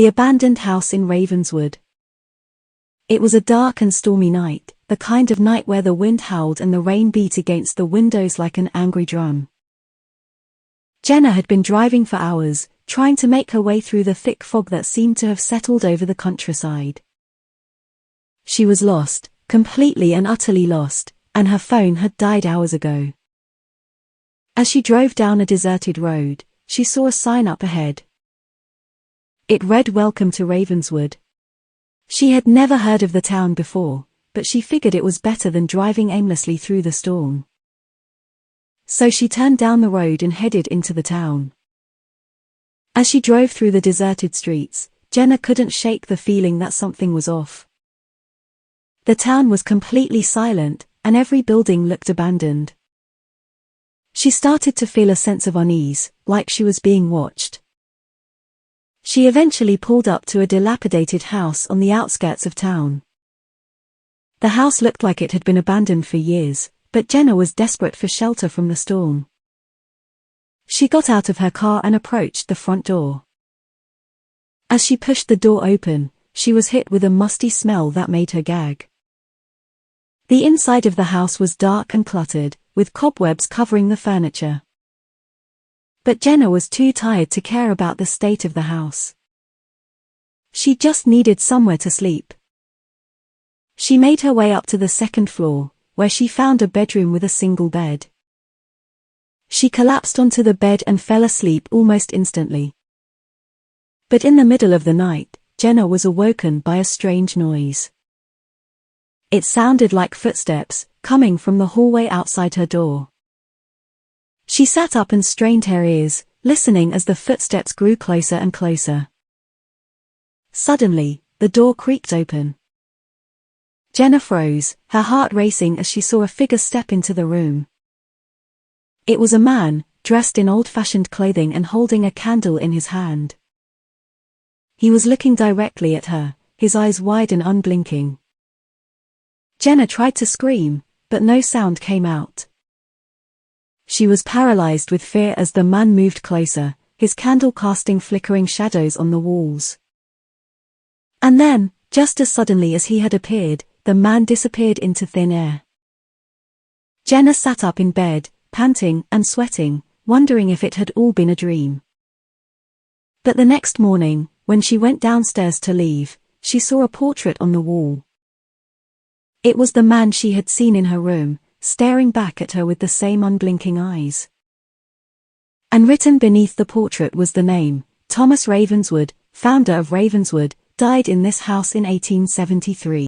The abandoned house in Ravenswood. It was a dark and stormy night, the kind of night where the wind howled and the rain beat against the windows like an angry drum. Jenna had been driving for hours, trying to make her way through the thick fog that seemed to have settled over the countryside. She was lost, completely and utterly lost, and her phone had died hours ago. As she drove down a deserted road, she saw a sign up ahead. It read "Welcome to Ravenswood." She had never heard of the town before, but she figured it was better than driving aimlessly through the storm. So she turned down the road and headed into the town. As she drove through the deserted streets, Jenna couldn't shake the feeling that something was off. The town was completely silent, and every building looked abandoned. She started to feel a sense of unease, like she was being watched. She eventually pulled up to a dilapidated house on the outskirts of town. The house looked like it had been abandoned for years, but Jenna was desperate for shelter from the storm. She got out of her car and approached the front door. As she pushed the door open, she was hit with a musty smell that made her gag. The inside of the house was dark and cluttered, with cobwebs covering the furniture. But Jenna was too tired to care about the state of the house. She just needed somewhere to sleep. She made her way up to the second floor, where she found a bedroom with a single bed. She collapsed onto the bed and fell asleep almost instantly. But in the middle of the night, Jenna was awoken by a strange noise. It sounded like footsteps, coming from the hallway outside her door. She sat up and strained her ears, listening as the footsteps grew closer and closer. Suddenly, the door creaked open. Jenna froze, her heart racing as she saw a figure step into the room. It was a man, dressed in old-fashioned clothing and holding a candle in his hand. He was looking directly at her, his eyes wide and unblinking. Jenna tried to scream, but no sound came out. She was paralyzed with fear as the man moved closer, his candle casting flickering shadows on the walls. And then, just as suddenly as he had appeared, the man disappeared into thin air. Jenna sat up in bed, panting and sweating, wondering if it had all been a dream. But the next morning, when she went downstairs to leave, she saw a portrait on the wall. It was the man she had seen in her room, staring back at her with the same unblinking eyes. And written beneath the portrait was the name, Thomas Ravenswood, founder of Ravenswood, died in this house in 1873.